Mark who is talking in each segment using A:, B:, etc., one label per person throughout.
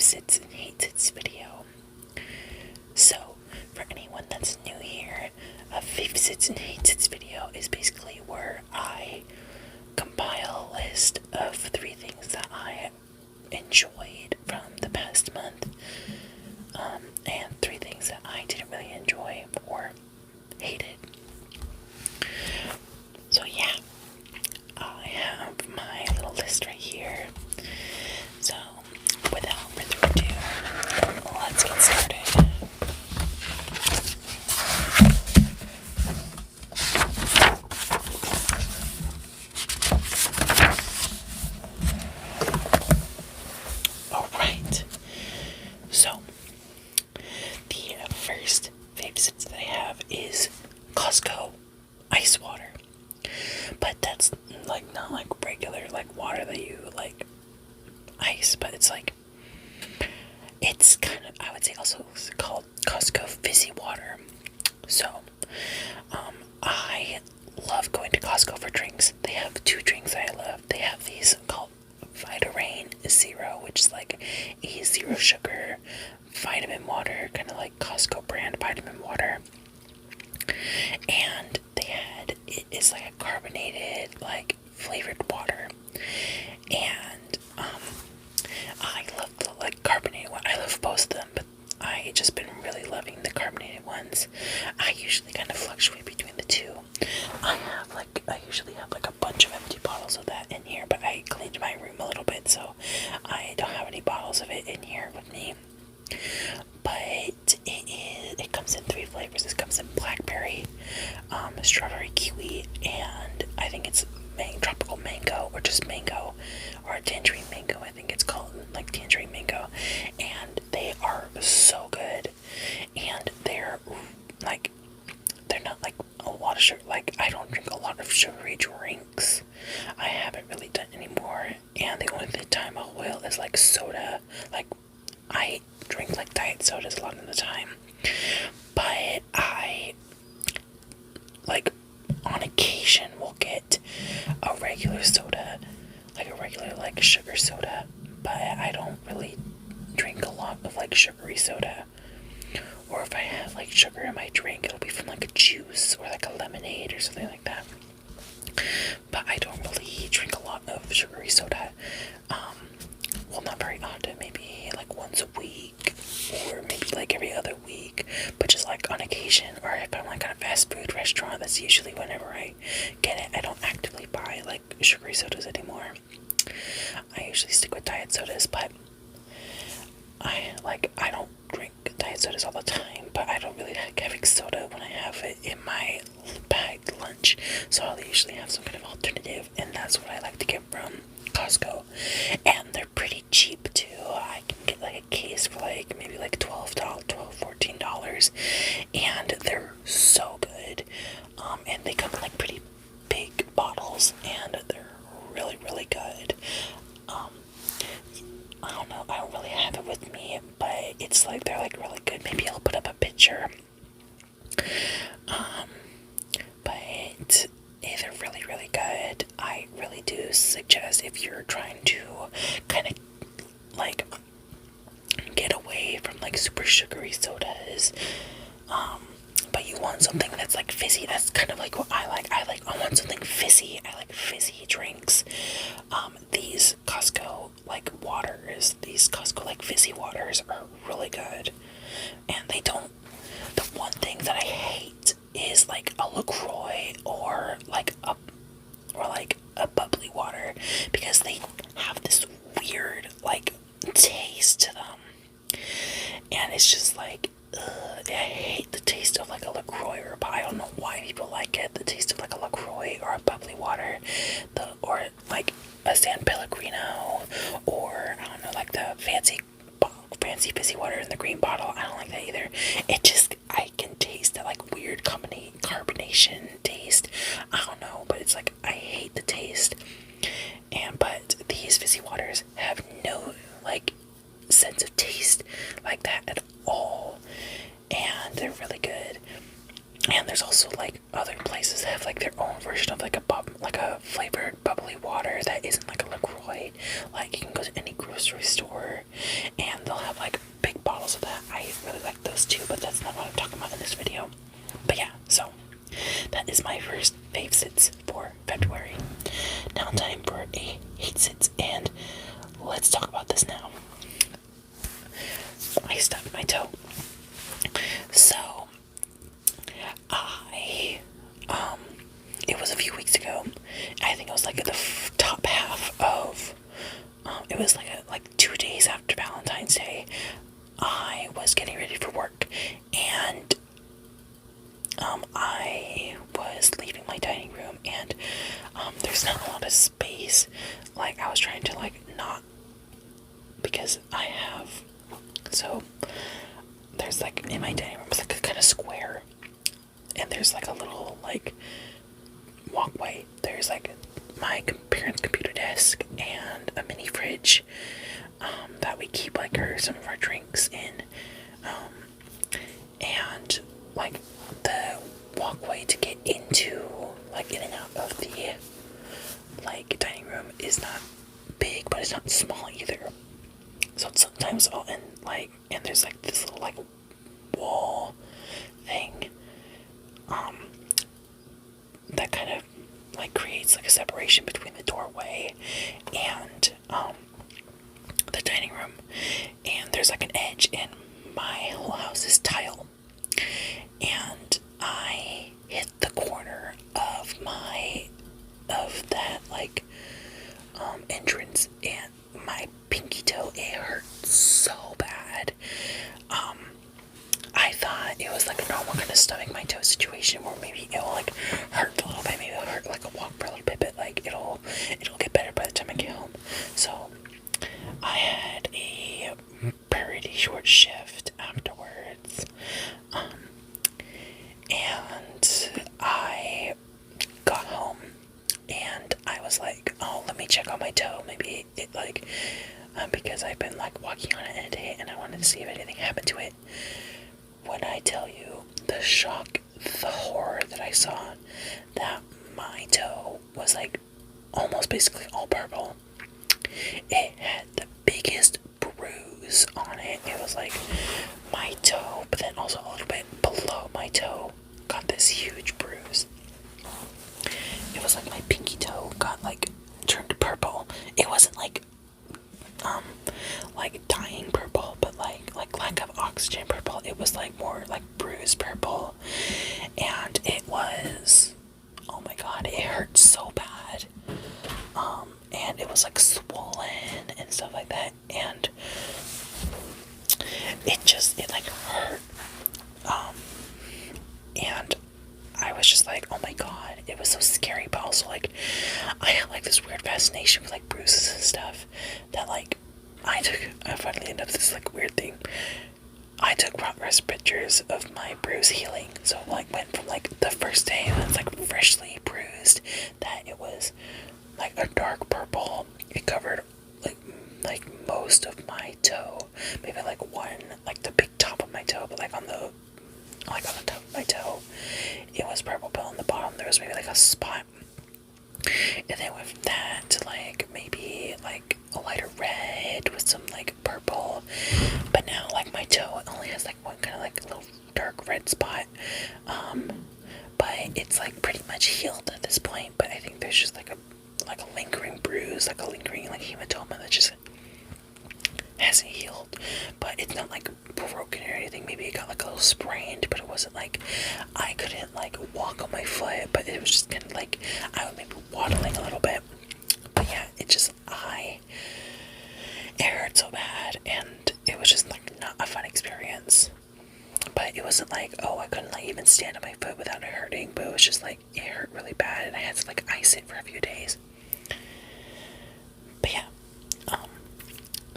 A: Faves Its and Hates Its video. So, for anyone that's new here, a Faves Its and Hates Its video is basically where I compile a list of 3 things that I enjoyed from the past month, and 3 things that I didn't really enjoy or hated. So yeah, I have my little list right here. So without further ado, let's get started. Alright, so the first favorites that I have is Costco ice water. But that's like not like regular like water that you like ice, but it's like, it's kind of, I would say also called Costco fizzy water. So I love going to Costco for drinks. They have 2 drinks I love. They have these called Febuary Zero, which is like a 0 sugar vitamin water, kind of like Costco brand vitamin water. And it is like a carbonated, like flavored water. And I love the like carbonated one. I love both of them, but I just been really loving the carbonated ones. I usually kind of fluctuate between the 2. I usually have like a bunch of empty bottles of that in here, but I cleaned my room a little bit, so I don't have any bottles of it in here with me. But it comes in 3 flavors. It comes in blackberry, strawberry kiwi, and I think it's tropical mango, or just mango, or tangerine mango. I think it's called like tangerine mango, and they are so good. And they're not like a lot of sugar. Like, I don't drink a lot of sugary drinks. I haven't really done anymore, and the only time I will is like soda. Like, I drink like diet sodas a lot of the time, but I like on occasion will get a regular soda, like a regular like sugar soda, but I don't really drink a lot of like sugary soda. Or if I have like sugar in my drink, it'll be from like a juice or like a lemonade or something like that. But I don't really drink a lot of sugary soda. Well, not very often, maybe like once a week, or maybe like every other week, but just like on occasion. Or if I'm like at a fast food restaurant, that's usually whenever I get it. I don't actively buy like sugary sodas anymore. I usually stick with diet sodas, but I don't drink diet sodas all the time, but I don't really like having soda when I have it in my packed lunch, so I'll usually have some kind of alternative, and that's what I like to get from Costco. And they're pretty cheap too. I can get like a case for like maybe like $14, and they're so good. And they come in like pretty big bottles, and they're really, really good. I don't know, I don't really have it with me, but it's like, they're like really good. Maybe I'll put up a picture. But they're really, really good. I really do suggest, if you're trying to kind of like get away from like super sugary sodas, but you want something that's like fizzy. That's kind of like what I like. I want something fizzy. I like fizzy drinks. These Costco like waters, these Costco like fizzy waters are really good. And they don't, the one thing that I hate is like a LaCroix or like a bubbly water, because they have this weird like taste to them. And it's just like, I hate the taste of like a LaCroix, or I don't know why people like it. The taste of like a LaCroix or a bubbly water, or like a San Pellegrino, or I don't know, like the fancy fizzy water in the green bottle. I don't like that either. It just, I can taste that like weird carbonation taste. I don't know, but it's like, I hate the taste. But these fizzy waters have no like sense of taste like that at all, and they're really good. And there's also like other places that have like their own version of like a flavored bubbly water that isn't like a LaCroix. Like, you can go to any grocery store and they'll I was leaving my dining room, and there's not a lot of space. Like, I was trying to, like, not, because I have, so there's, like, in my dining room, it's like a kind of square, and there's, like, a little, like, walkway. There's, like, my parents' computer desk and a mini fridge that we keep, like, some of our drinks in, and, like, the walkway to get into, like, in and out of the, like, dining room is not big, but it's not small either. So sometimes I'll end, like, and there's, like, this little, like, wall thing, that kind of, like, creates, like, a separation between the doorway and, the dining room. And there's, like, an edge, and my whole house is tile. And I hit the corner of that, like, entrance, and my pinky toe, it hurt so bad. I thought it was like a normal kind of stubbing my toe situation where maybe it'll, like, hurt a little bit, maybe it'll hurt, like, a walk for a little bit, but, like, it'll get better by the time I get home. So I had a pretty short shift afterwards, and I got home, and I was like, oh, let me check on my toe, maybe it, like, because I've been, like, walking on it in a day, and I wanted to see if anything happened to it. When I tell you the shock, the horror that I saw, that my toe was, like, almost basically all purple. It had the biggest bruise on it. It was like my toe, but then also a little bit below my toe got this huge bruise. It was like my pinky toe got, like, turned purple. It wasn't like dying purple, but like lack of oxygen purple. It was like more like bruised purple, and it was, oh my god, it hurt so bad. And it was, like, swollen and stuff like that, and it like hurt. And I was just like, oh my god, it was so scary, but also, like, I had, like, this weird fascination with, like, bruises and stuff that, like, I finally ended up this, like, weird thing. I took progress pictures of my bruise healing, so, like, went from, like, the first day when it's, like, freshly bruised, that it was, like, a dark purple. It covered, like most of my toe, maybe, like, one, like, the big top of my toe, but, like, on the top of my toe, it was purple, but on the bottom there was maybe, like, a spot. And then with that, like, maybe, like, a lighter red with some, like, purple. But now, like, my toe only has, like, one kind of, like, little dark red spot. But it's, like, pretty much healed at this point. But I think there's just, like, a lingering bruise, like, a lingering, like, hematoma that just hasn't healed. But it's not, like, broken or anything. Maybe it got, like, a little sprained, but it wasn't, like, I couldn't, like, walk on my foot, but it was just kind of, like, I was maybe waddling a little bit. But yeah, it hurt so bad, and it was just, like, not a fun experience. But it wasn't like, oh, I couldn't, like, even stand on my foot without it hurting, but it was just, like, it hurt really bad, and I had to, like, ice it for a few days. But yeah,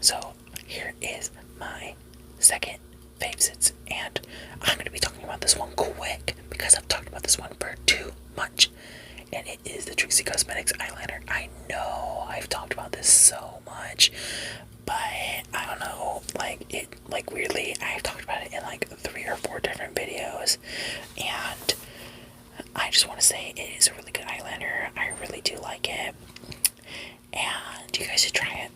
A: so here is my second Favs, and I'm going to be talking about this one quick, because I've talked about this one for too much, and it is the Trixie Cosmetics eyeliner. I know I've talked about this so much, but I don't know, like, weirdly, I've talked about it in, like, 3 or 4 different videos, and I just want to say it is a really good eyeliner. I really do like it, and you guys should try it.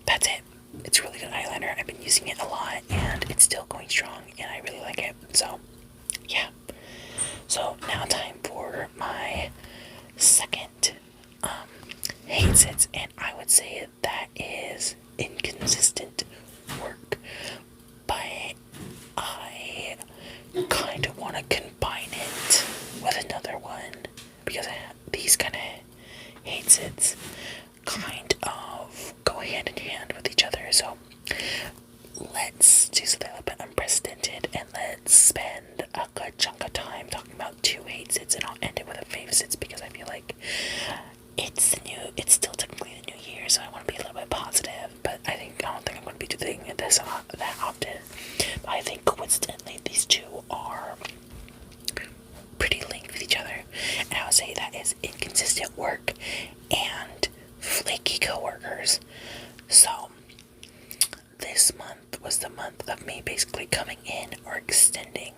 A: That's it. It's a really good eyeliner. I've been using it a lot, and it's still going strong, and I really like it. So, yeah. So, now time for my second hate sits, and I would say that is inconsistent work. But I kind of want to combine it with another one, because these kind of hate sits kind of go hand in hand with each other. So let's do something a little bit unprecedented, and let's spend a good chunk of time talking about 2 sits, and I'll end it with a fave sits because I feel like it's still technically the new year, so I want to be a little bit positive. But I don't think I'm going to be doing this that often. But I think coincidentally these two are pretty linked with each other, and I would say that is inconsistent work and flaky coworkers. So this month was the month of me basically coming in or extending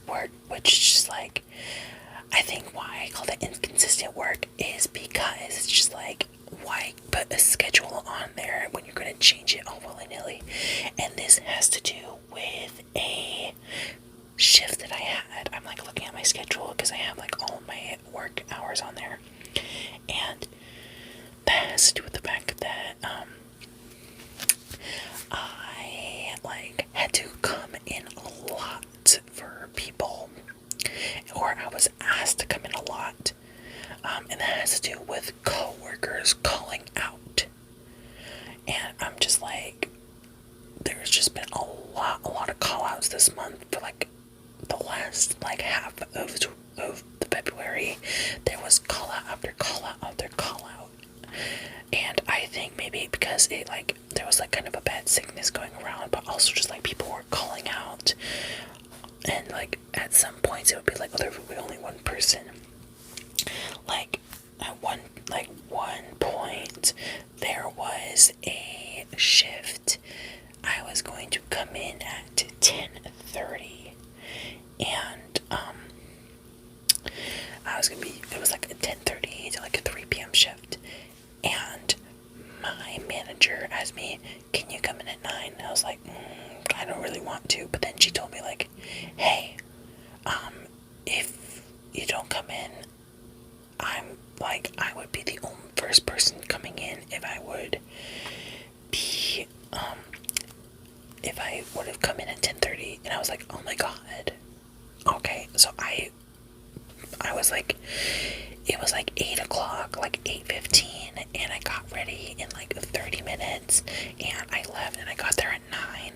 A: work, which is just like, I think why I call it inconsistent work is because it's just like, why put a schedule on there when you're going to change it all willy-nilly? And this has to do with a shift that I had. I'm like looking at my schedule because I have like all of my work hours on there, and that has to do with the fact that I like had to come in a lot for people, or I was asked to come in a lot, and that has to do with co-workers calling out. And I'm just like, there's just been a lot of call outs this month for like the last like half of the February. There was call out after call out after call out, and I think maybe because it like there was like kind of a bad sickness going around, but also just like people were calling out, and like at some points it would be like, oh, there would be only one person. Like at one point there was a shift. I was going to come in at 10:30, and it was like a 10:30 to like a 3 p.m. shift, and my manager asked me, can you come in at 9? And I was like, I don't really want to, but then she told me like, hey, if you don't come in, I would be the only first person coming in if I would have come in at 10:30, and I was like, oh my god. Okay, so I was like, it was like 8 o'clock, like 8:15, and I got ready in like 30 minutes, and I left, and I got there at 9,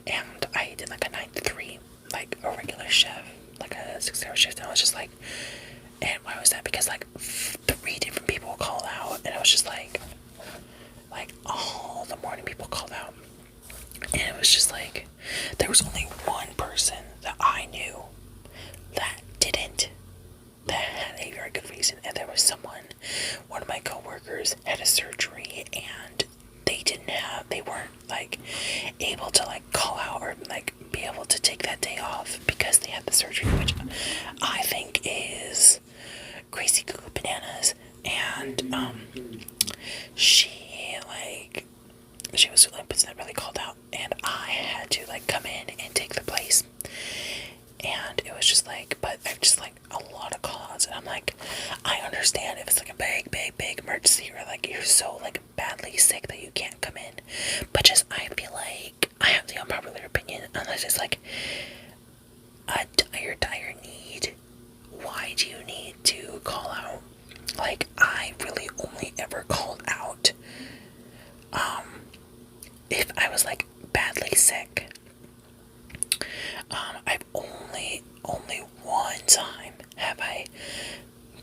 A: and I did like a 9 to 3, like a regular shift, like a 6-hour shift, and I was just like, and why was that? Because like 3 different people called out, and I was just like all the morning people called out, and it was just like, there was only one person that I knew that had a very good reason, and there was one of my coworkers had a surgery, and they weren't like able to like call out or like be able to take that day off because they had the surgery, which I think is crazy cuckoo bananas. And she was the only person that really called out, and I had to like come in and take the place. And it was just like, but I just like a lot of call-outs, and I'm like, I understand if it's like a big emergency, or like you're so like badly sick that you can't come in, but just I feel like I have the unpopular opinion, unless it's like a dire need, why do you need to call out? Like, I really only ever called out if I was like badly sick. I've only one time have I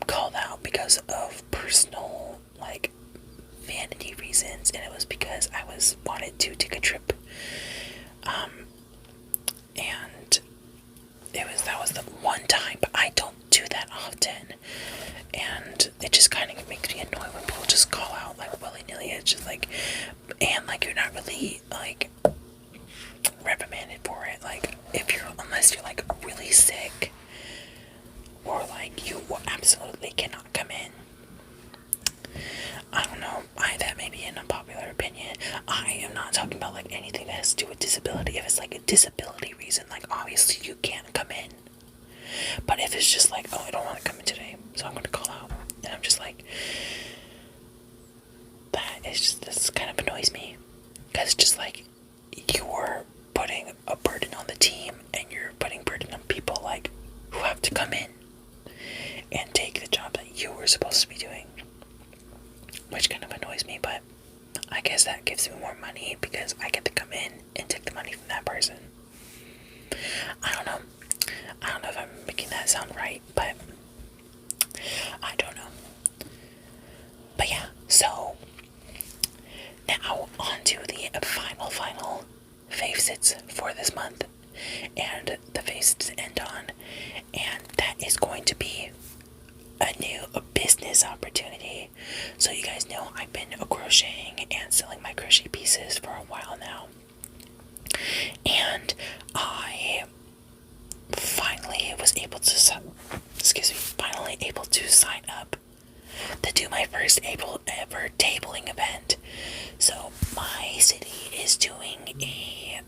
A: called out because of personal like vanity reasons, and it was because I wanted to take a trip, and that was the one time, but I don't do that often, and it just kind of makes me annoyed when people just call out like willy-nilly. It's just like, and like you're not really like reprimanded for it, like unless you're like really sick, or like you absolutely cannot come in. I don't know, that may be an unpopular opinion. I am not talking about like anything that has to do with disability. If it's like a disability reason, like obviously you can't come in. But if it's just like, oh, I don't want to come in today, so I'm going to call out, and I'm just like, this kind of annoys me, because it's just like, you're putting a burden on the team, and you're putting burden on people like who have to come in and take the job that you were supposed to be doing, which kind of annoys me. But I guess that gives me more money because I get to come in and take the money from that person. I don't know if I'm making that sound right, final fave sits for this month, and the fave sits end on, and that is going to be a new business opportunity. So you guys know I've been crocheting and selling my crochet pieces for a while now, and I finally was able to sign up to do my first ever tabling event. So my city is doing a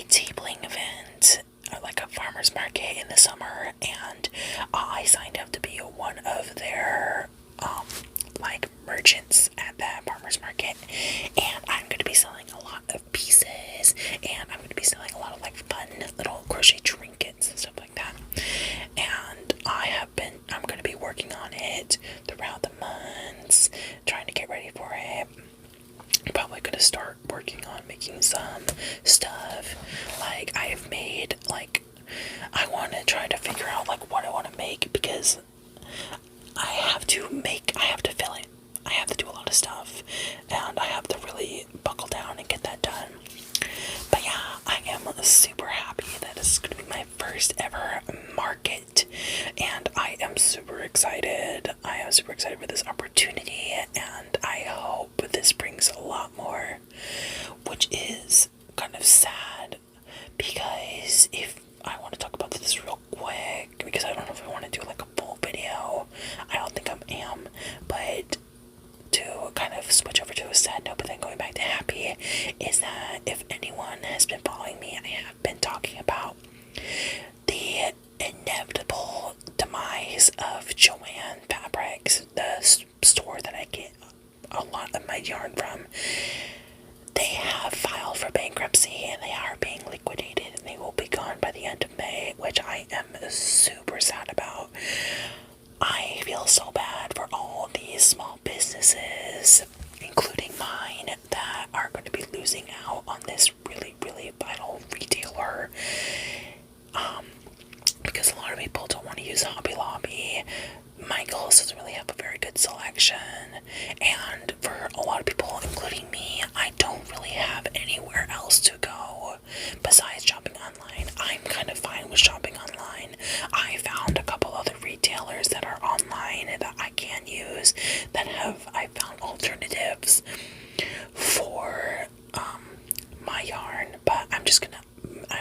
A: tabling event, like a farmer's market in the summer, and I signed up to be one of their like merchants at that farmer's market, and I'm going to be selling a lot of pieces, and I'm going to be selling a lot of like fun little crochet trinkets and stuff like that. And I'm going to be working on it throughout the months, trying to get ready for it. I'm probably going to start working on making some stuff. Like I've made, like, I want to try to figure out like what I want to make, because I have to fill it. I have to do a lot of stuff, and I have to really buckle down and get that done. But yeah, I am super happy that this is going to be my first ever market, and I am super excited. I am super excited for this opportunity, and I hope this brings a lot more, which is kind of sad, because if I want to talk about this real quick, because I don't know if I want to do like a full video. I don't think I am, but to kind of switch over to a sad note, but then going back to happy, is that if anyone has been following me, I have been talking about the inevitable demise of Joann Fabrics, the store that I get a lot of my yarn from. They have filed for bankruptcy, and they are being liquidated, and they will be gone by the end of May, which I am super sad about. I feel so bad for all these small businesses, including mine, that are going to be losing out on this really, really vital retailer. Because a lot of people don't want to use Hobby Lobby. Michaels doesn't really have a very good selection, and for a lot of people, including me, I don't really have anywhere else to go besides shopping online. I'm kind of fine with shopping online. I found a couple other retailers that are online that I can use, I found alternatives for my yarn, but I'm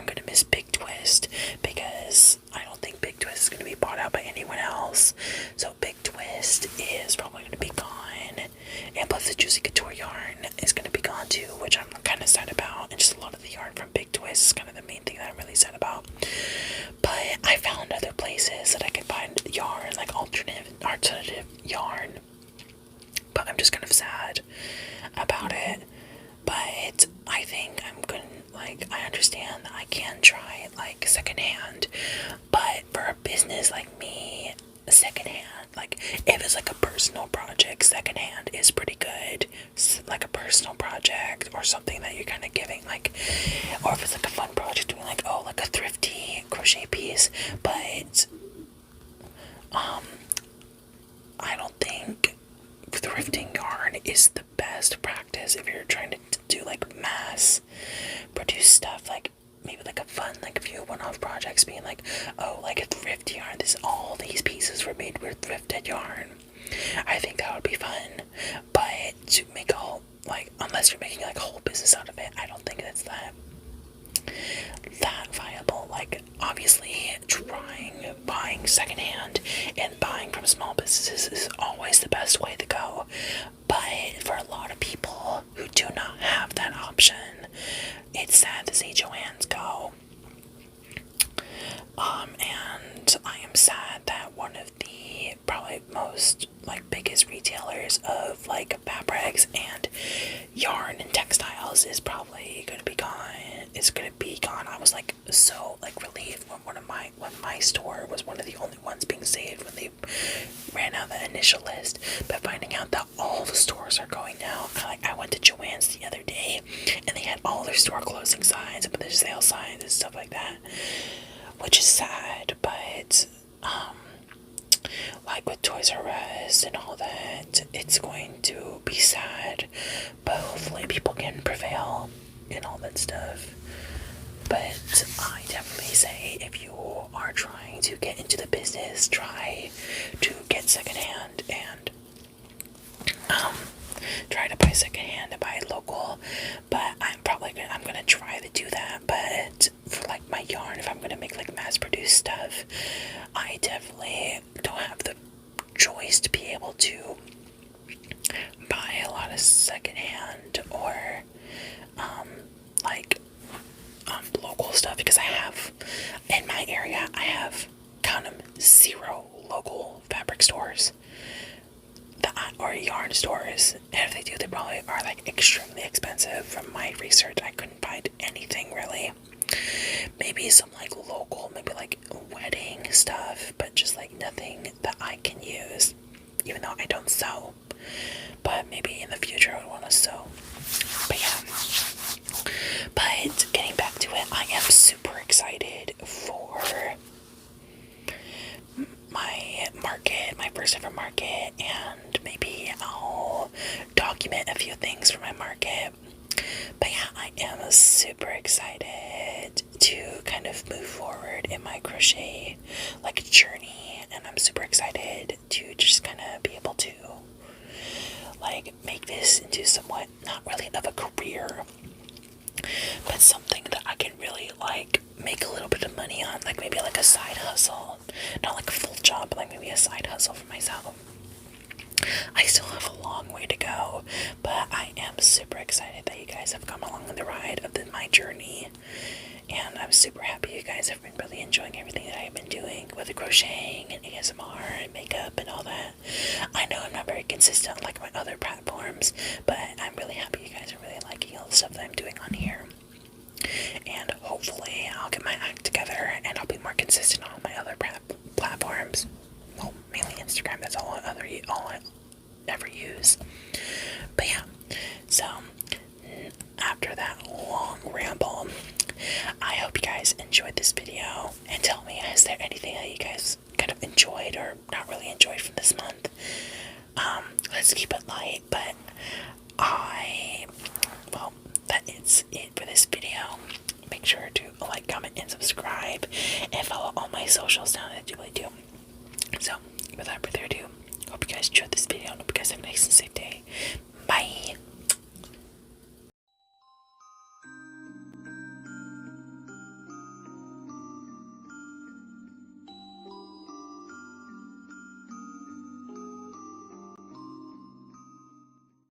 A: gonna miss Big Twist, because I don't think Big Twist is gonna be bought out by anyone else. So Big Twist is probably gonna be gone, and plus the Juicy Couture yarn is gonna be gone too, which I'm kind of sad about. And just a lot of the yarn from Big Twist is kind of the main thing that I'm really sad about. But I found other places that I could find yarn, like alternative yarn. But I'm just kind of sad about it. But I think I'm gonna, like, I understand that I can try it, like, secondhand. But for a business like me, secondhand, like, if it's like a personal project, secondhand is pretty good. Like a personal project, or something that you're kind of giving, like, or if it's like a fun project, doing like, oh, like a thrifty crochet piece. But I don't think thrifting yarn is the best practice if you're trying to do like mass produce stuff. Like maybe like a fun, like a few one-off projects, being like, oh, like a thrift yarn, all these pieces were made with thrifted yarn. I think that would be fun. But to make a whole, like, unless you're making like a whole business out of it, I don't think that's that viable. Like, obviously buying secondhand and buying from small businesses is always the best way to go. But for a lot of people who do not have that option, it's sad to see Joann's go. And I am sad that one of the probably most like biggest retailers of like fabrics and yarn and textiles is probably going to be gone. It's going to be gone. I was like so like relieved when my store was one of the only ones being saved when they ran out the initial list. But finding out that all the stores are going now, I went to Joann's the other day, and they had all their store closing signs, but their sale signs and stuff like that, which is sad. But like with Toys R Us and all that, it's going to be sad, but and all that stuff. But I definitely say if you are trying to get into the business, try to get secondhand and try to buy secondhand and buy local. But I'm gonna try to do that. But for like my yarn, if I'm gonna make like mass produced stuff, I definitely don't have the choice to be able to buy a lot of secondhand or like local stuff, because I have in my area kind of 0 local fabric stores or yarn stores, and if they do, they probably are like extremely expensive. From my research, I couldn't find anything really. Maybe some like local, maybe like wedding stuff, but just like nothing that I can use, even though I don't sew. But maybe in the future I would want to sew. But yeah. But getting back to it, I am super excited for my market, my first ever market, and maybe I'll document a few things for my market. But yeah, I am super excited to kind of move forward in my crochet like journey, and I'm super excited to just kind of be able to like make this into somewhat not really of a career, but something that I can really like make a little bit of money on, like maybe like a side hustle, not like a full job, but like maybe a side hustle for myself. I still have a long way to go, but I am super excited that you guys have come along on the ride of my journey, and I'm super happy you guys have been really enjoying everything that I've been doing with the crocheting and ASMR and makeup and all that. I know I'm not very consistent like my other platforms, but I'm really happy you guys are really liking all the stuff that I'm doing on here. And hopefully I'll get my act together and I'll be more consistent on my other platforms. Well, mainly Instagram, that's all I ever use. But yeah, so after that long ramble, I hope you guys enjoyed this video, and tell me, is there anything that you guys kind of enjoyed or not really enjoyed from this month? Let's keep it light, but that is it for this video. Make sure to like, comment, and subscribe, and follow all my socials down at doobly-doo. So, without further ado, hope you guys enjoyed this video, and hope you guys have a nice and safe day.